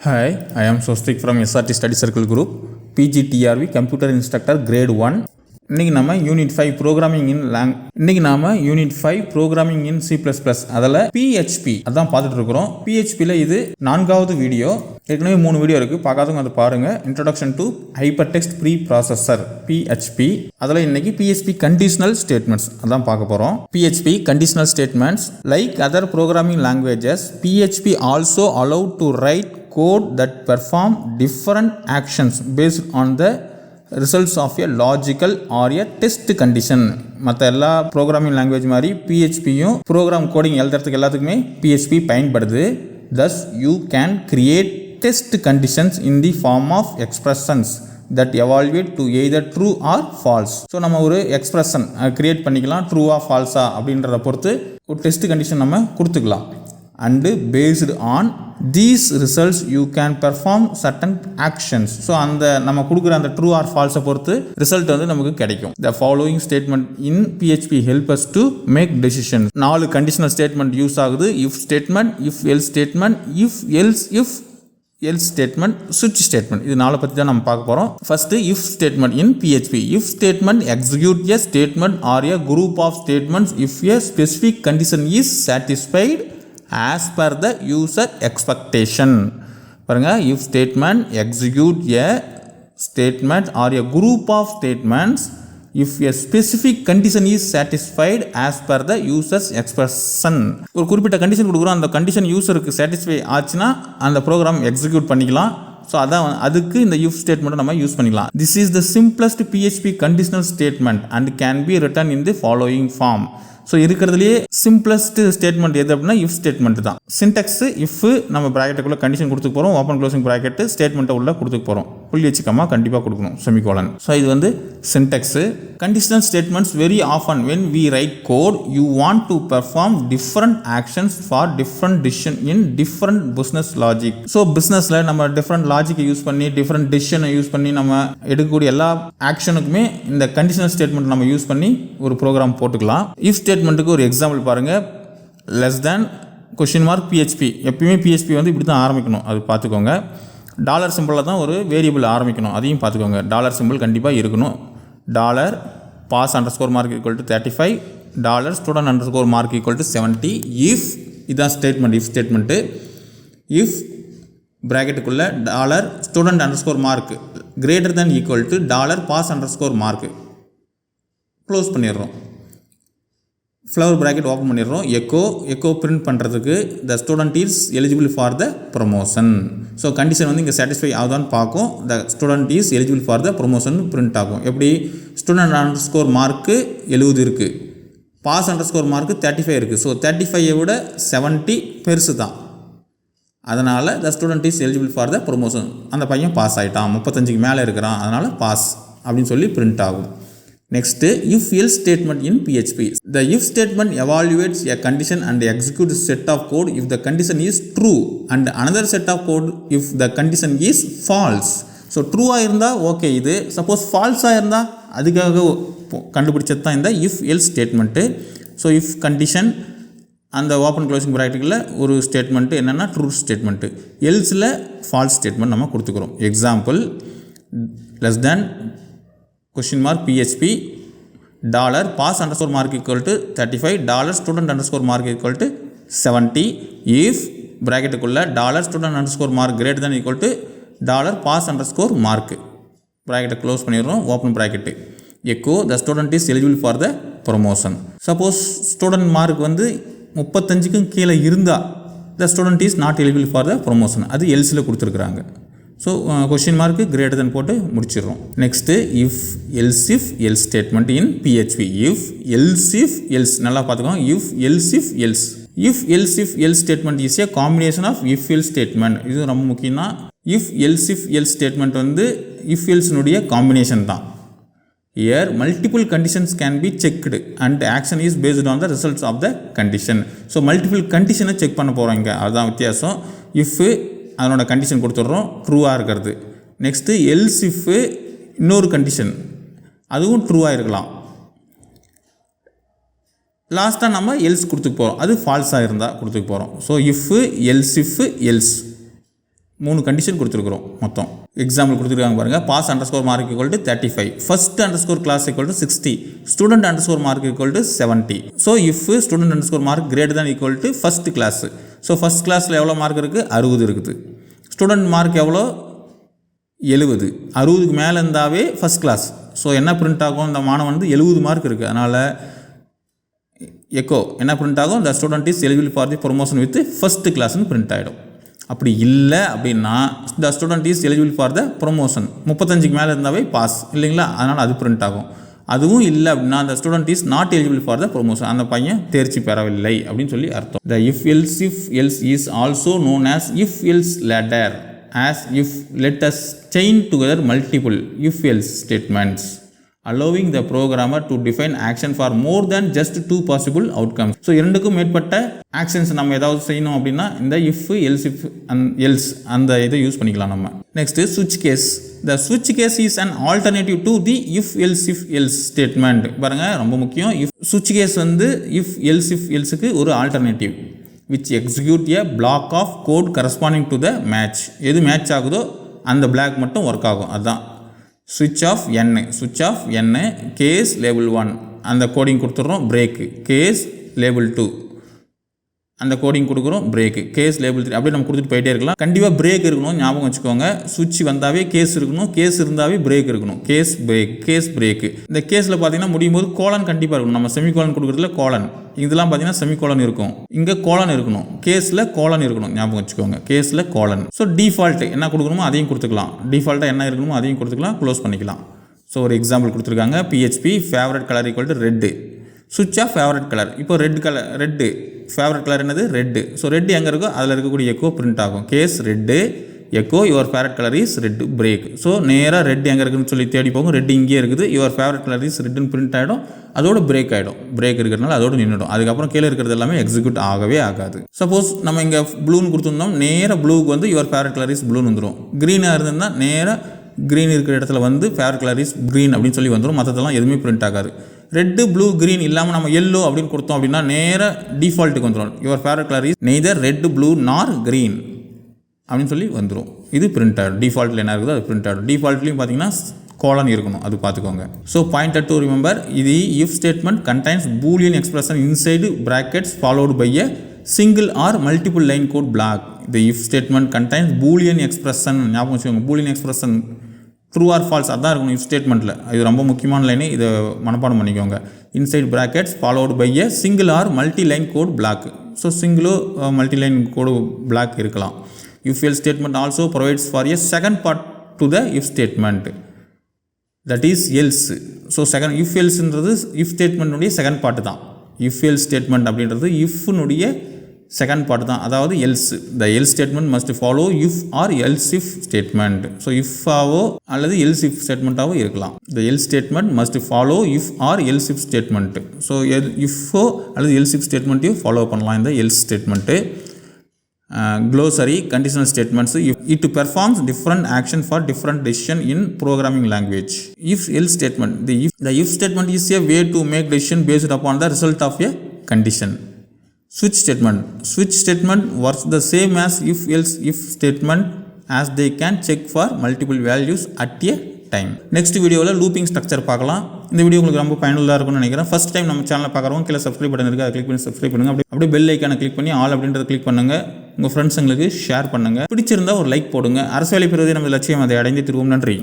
Hi, I am Swastik from SRT Study Circle Group, PGTRV Computer Instructor Grade 1. இன்னைக்கு நாம unit 5 programming இன் C++ அதில் PHP அதான் பார்த்துட்டு இருக்கிறோம். PHPல இது 4வது வீடியோ. ஏற்கனவே 3 வீடியோ இருக்கு, பார்க்காதவங்க அதை பாருங்க. Introduction to hypertext preprocessor PHP. அதில் இன்னைக்கு PHP கண்டிஷனல் ஸ்டேட்மெண்ட்ஸ் அதான் பார்க்க போறோம். PHP conditional statements like other programming languages PHP also allowed to write code that perform different actions based on the results of a logical or a test condition. மற்ற எல்லா programming language மாதிரி PHPயும் program coding எழுதுறதுக்கு எல்லாத்துக்குமே PHP பயன்படுது. Thus you can create test conditions in the form of expressions that evaluate to either true or false. So நம்ம ஒரு expression create பண்ணிக்கலாம், ட்ரூவா ஃபால்ஸா அப்படின்றத பொறுத்து ஒரு டெஸ்ட் கண்டிஷன் நம்ம கொடுத்துக்கலாம். And based on these results you can perform certain actions. So அந்த நம்ம கொடுக்குற அந்த ட்ரூ ஆர் ஃபால்ஸை பொறுத்து ரிசல்ட் வந்து நமக்கு கிடைக்கும். The following statement in PHP help us to make decisions. 4 conditional statement use ஆகுது. if statement, if else statement, if else statement, switch statement. இது 4 பற்றி தான் நம்ம பார்க்க போகிறோம். First if statement in PHP. if statement execute a statement or a group of statements if a specific condition is satisfied as per the user expectation. பாருங்க, if statement execute a statement or a group of statements if a specific condition is satisfied as per the user's expression. ஒரு குறிப்பிட்ட condition கொடுக்குறோம், அந்த condition யூசருக்கு satisfy ஆச்சுன்னா அந்த program execute பண்ணிக்கலாம். So அதான் அதுக்கு இந்த if ஸ்டேட்மெண்ட்டை நம்ம யூஸ் பண்ணிக்கலாம். This is the simplest PHP conditional statement and can be written in the following form. So இருக்கிறதுலேயே சிம்பிளஸ்ட் ஸ்டேட்மெண்ட் எது அப்படின்னா if ஸ்டேட்மெண்ட் தான். சின்டெக்ஸ் if நம்ம ப்ராக்கெட்டுக்குள்ளே கண்டிஷன் கொடுத்துக்க போகிறோம், ஓப்பன் க்ளோசிங் ப்ராக்கெட்டு ஸ்டேட்மெண்ட்டை உள்ள கொடுத்துக்க போகிறோம், புள்ளி வச்சுக்கமா கண்டிப்பாக கொடுக்கணும், செமிகோலன். ஸோ இது வந்து syntax. Conditional statements very often when we write code you want to perform different actions for different decision in different business logic. So பிஸ்னஸில் நம்ம டிஃப்ரெண்ட் லாஜிக்கை யூஸ் பண்ணி டிஃப்ரெண்ட் டிசிஷனை யூஸ் பண்ணி நம்ம எடுக்கக்கூடிய எல்லா ஆக்ஷனுக்குமே இந்த கண்டிஷனல் ஸ்டேட்மெண்ட் நம்ம யூஸ் பண்ணி ஒரு ப்ரோக்ராம் போட்டுக்கலாம். if ஸ்டேட்மெண்ட்டுக்கு ஒரு எக்ஸாம்பிள் பாருங்கள். Less than question mark PHP. எப்பயுமே PHP வந்து இப்படி தான் ஆரம்பிக்கணும், அது பார்த்துக்கோங்க. டாலர் சிம்பிளில் தான் ஒரு வேரியபிள் ஆரம்பிக்கணும், அதையும் பார்த்துக்கோங்க. டாலர் சிம்பிள் கண்டிப்பாக இருக்கணும். Dollar pass underscore mark equal to 35, dollar student underscore mark equal to 70. If இதுதான் ஸ்டேட்மெண்ட். if ஸ்டேட்மெண்ட்டு இஃப் ப்ராக்கெட்டுக்குள்ளே dollar student underscore mark greater than equal to dollar pass underscore mark close பண்ணிடுறோம். Flower bracket open பண்ணிடுறோம். Echo print பண்ணுறதுக்கு the student is eligible for the promotion. So condition வந்து இங்கே satisfy ஆகுதான்னு பார்க்கும். The student is eligible for the promotion print ஆகும். எப்படி student underscore mark 70 இருக்குது, பாஸ் அண்டர்ஸ்கோர் மார்க்கு 35 இருக்குது. ஸோ 35 விட 70 பெருசு தான், அதனால் த student is eligible for the promotion. அந்த பையன் பாஸ் ஆகிட்டான், 35க்கு மேலே இருக்கிறான், அதனால் பாஸ் அப்படின்னு சொல்லி பிரிண்ட் ஆகும். Next, if else statement in PHP. The if statement evaluates a condition and executes a set of code if the condition is true and another set of code if the condition is false. So true இருந்தால் okay, இது suppose ஃபால்ஸாக இருந்தால் அதுக்காக கண்டுபிடிச்சது தான் இந்த if else statement. So if condition அந்த open closing ப்ராக்கெட்டில் ஒரு ஸ்டேட்மெண்ட்டு என்னென்னா ட்ரூ ஸ்டேட்மெண்ட்டு, எல்ஸில் ஃபால்ஸ் ஸ்டேட்மெண்ட் நம்ம கொடுத்துக்கிறோம். Example less than question mark PHP dollar pass underscore mark equal to 35, dollar student underscore mark equal to 70. If ப்ராக்கெட்டுக்குள்ளே dollar student underscore mark greater than equal to dollar pass underscore mark ப்ராக்கெட்டை close பண்ணிடுறோம், open bracket. Echo the student is eligible for the promotion. Suppose student mark வந்து 35க்கும் கீழே இருந்தால் the student is not eligible for the promotion, அது எல்ஸில் கொடுத்துருக்குறாங்க. So question mark greater than போட்டு முடிச்சிடுறோம். Next if else statement in PHP. if நல்லா பார்த்துக்கோங்க. if else statement is a combination of if else statement. இது ரொம்ப முக்கியம் தான். if else ஸ்டேட்மெண்ட் வந்து if elseனுடைய காம்பினேஷன் தான். Here multiple conditions can be checked and action is based on the results of the condition. So multiple கண்டிஷனை check பண்ண போகிறோம் இங்கே, அதுதான் வித்தியாசம். if அதனோட கண்டிஷன் கொடுத்துட்றோம் ட்ரூவாக இருக்கிறது. நெக்ஸ்ட்டு எல்ஸ் இஃப் இன்னொரு கண்டிஷன் அதுவும் ட்ரூவாக இருக்கலாம். லாஸ்ட்டாக நம்ம எல்ஸ் கொடுத்துக்க போகிறோம், அது ஃபால்ஸாக இருந்தால் கொடுத்துக்க போகிறோம். ஸோ இஃப் எல்ஸ் 3 கண்டிஷன் கொடுத்துருக்குறோம் மொத்தம். எக்ஸாம்பிள் கொடுத்துருக்காங்க பாருங்கள். Pass underscore mark equal to 35, first underscore class equal to 60, student underscore mark equal to 70. So if student underscore mark greater than equal to first class. So first கிளாஸில் எவ்வளோ mark இருக்குது? 60 இருக்குது. Student mark எவ்வளோ? 70. 60க்கு மேலே இருந்தாவே first class. So என்ன print ஆகும்? இந்த மாணவன் வந்து 70 மார்க் இருக்குது. அதனால் எக்கோ என்ன பிரிண்ட் ஆகும்? The student is eligible for the promotion with first கிளாஸ்னு பிரிண்ட் ஆகிடும். அப்படி இல்லை அப்படின்னா the student is eligible for the promotion 35க்கு மேலே இருந்தாவே பாஸ் இல்லைங்களா, அதனால் அது பிரிண்ட் ஆகும். அதுவும் இல்லை அப்படின்னா the student is not eligible for the promotion, அந்த பையன் தேர்ச்சி பெறவில்லை அப்படின்னு சொல்லி அர்த்தம். த if else is also known as if else ladder, as if let us chain together multiple if else statements allowing the programmer to define action for more than just 2 possible outcomes. So 2க்கும் மேற்பட்ட actions நம்ம ஏதாவது செய்யணும் அப்படின்னா இந்த if else அந்த இதை use பண்ணிக்கலாம் நம்ம. நெக்ஸ்ட் சுவிட்ச் கேஸ். த சுவிட்ச் case is an alternative to the if else statement. பாருங்கள், ரொம்ப முக்கியம். சுவிட்ச் கேஸ் வந்து இஃப் எல்ஸுக்கு ஒரு alternative which execute a block of code corresponding to the match. எது மேட்ச் ஆகுதோ அந்த பிளாக் மட்டும் ஒர்க் ஆகும். அதுதான் switch of n case label 1 அந்த கோடிங் கொடுத்துட்றோம், பிரேக்கு கேஸ் லேபிள் 2 அந்த கோடிங் கொடுக்குறோம், பிரேக்கு கேஸ் லேபிள் 3 அப்படியே நம்ம கொடுத்துட்டு போயிட்டே இருக்கலாம். கண்டிப்பாக பிரேக் இருக்கணும், ஞாபகம் வச்சுக்கோங்க. சுவிட்ச் வந்தாவே கேஸ் இருக்கணும், கேஸ் இருந்தாவே பிரேக் இருக்கணும். Case break. இந்த கேஸில் பார்த்தீங்கன்னா முடியும் போது கோலன் கண்டிப்பாக இருக்கணும். நம்ம செமிகோலன் கொடுக்குறதுல கோலன், இதெல்லாம் பார்த்தீங்கன்னா செமிகோலன் இருக்கும், இங்கே கோலன் இருக்கணும், கேஸில் கோலன் இருக்கணும், ஞாபகம் வச்சுக்கோங்க. கேஸில் கோலன். ஸோ டிஃபால்ட்டு என்ன கொடுக்கணுமோ அதையும் கொடுத்துக்கலாம், டிஃபால்ட்டாக என்ன இருக்கணுமோ அதையும் கொடுத்துக்கலாம், க்ளோஸ் பண்ணிக்கலாம். ஸோ ஒரு எக்ஸாம்பிள் கொடுத்துருக்காங்க. PHP favourite colour equal to red, சுவிட்ச் ஆஃப் ஃபேவரட் கலர். இப்போ ரெட்டு ஃபேவரட் கலர் என்னது? ரெட்டு. ஸோ ரெட்டு எங்கே இருக்கோ அதில் இருக்கக்கூடிய எக்கோ பிரிண்ட் ஆகும். Case red echo your favourite colour is red break. So நேராக ரெட் எங்கே இருக்குன்னு சொல்லி தேடி போகும். ரெட் இங்கே இருக்குது, யுவர் ஃபேவரட் கலர் இஸ் ரெட்டுன்னு பிரிண்ட் ஆகிடும், அதோட பிரேக் ஆகிடும். பிரேக் இருக்கிறதுனால அதோடு நின்றுடும். அதுக்கப்புறம் கீழே இருக்கிறது எல்லாமே எக்ஸிக்யூட் ஆகவே ஆகாது. சப்போஸ் நம்ம இங்கே ப்ளூன்னு கொடுத்துருந்தோம், நேராக ப்ளூக்கு வந்து யுவர் ஃபேவரட் கலர் இஸ் ப்ளூன்னு வந்துடும். க்ரீனாக இருந்ததுன்னா நேராக க்ரீன் இருக்கிற இடத்துல வந்து ஃபேவரட் கலர் இஸ் க்ரீன் அப்படின்னு சொல்லி வந்துடும். மற்றதெல்லாம் எதுவுமே பிரிண்ட் ஆகாது. ரெட்டு ப்ளூ க்ரீன் இல்லாமல் நம்ம எல்லோ அப்படின்னு கொடுத்தோம் அப்படின்னா நேராக டிஃபால்ட்டுக்கு வந்துடும். Your favourite colour is neither red blue நார் க்ரீன் அப்படின்னு சொல்லி வந்துடும். இது பிரிண்ட் ஆகிடும். டிஃபால்ட்டில் என்ன இருக்குதோ அது பிரிண்ட் ஆகிடும். டிஃபால்ட்லேயும் பார்த்தீங்கன்னா கோலன் இருக்கணும், அது பார்த்துக்கோங்க. ஸோ பாயிண்டட் டு ரிமெம்பர், இது if statement contains boolean expression inside brackets followed by a single or multiple line code block. இந்த if statement contains boolean expression, ஞாபகம் வச்சுக்கோங்க. Boolean expression true or false அதான் இருக்கணும் if ஸ்டேட்மெண்ட்டில். இது ரொம்ப முக்கியமான line, இதை மனப்பாடம் பண்ணிக்கோங்க. Inside brackets followed by a single or multi line code block. So சிங்கிளோ மல்டி லைன் கோடு பிளாக் இருக்கலாம். If else statement also provides for a second part to the if statement, that is else. So second if எல்ஸ்ன்றது if ஸ்டேட்மெண்ட்டுடைய second part தான். If else statement அப்படின்றது இஃப்னுடைய second part தான், அதாவது else. The else statement must follow if or else if statement. So இஃபாவோ அல்லது else if ஸ்டேட்மெண்ட்டாவோ இருக்கலாம். The else statement must follow if or else if statement. So இஃபோ அல்லது எல்ஸ் இஃப் ஸ்டேட்மெண்ட்டையும் ஃபாலோ பண்ணலாம் இந்த else statement. glossary conditional statements, it performs different action for different decision in programming language. If else statement, the if statement is a way to make decision based upon the result of a condition. Switch statement works the same as if else if statement, as they can check for multiple values at a time. Next வீடியோவில் looping structure பார்க்கலாம். இந்த video உங்களுக்கு ரொம்ப பயனுள்ளதாக இருக்கும்னு நினைக்கிறேன். First time நம்ம சேனலை பார்க்குறவங்க கீழே சப்ஸ்கிரைப் பட்டன் இருக்குது, அதை கிளிக் பண்ணி சப்ஸ்கிரைப் பண்ணுங்கள். அப்படியே பெல் ஐக்கானை கிளிக் பண்ணி ஆல் அப்படின்றத கிளிக் பண்ணுங்கள். உங்கள் ஃப்ரெண்ட்ஸுங்களுக்கு ஷேர் பண்ணுங்கள். பிடிச்சிருந்தால் ஒரு லைக் போடுங்க. அரசு வேலை பெறுவதே நம்ம லட்சியம், அதை அடைந்து திருவோம். நன்றி.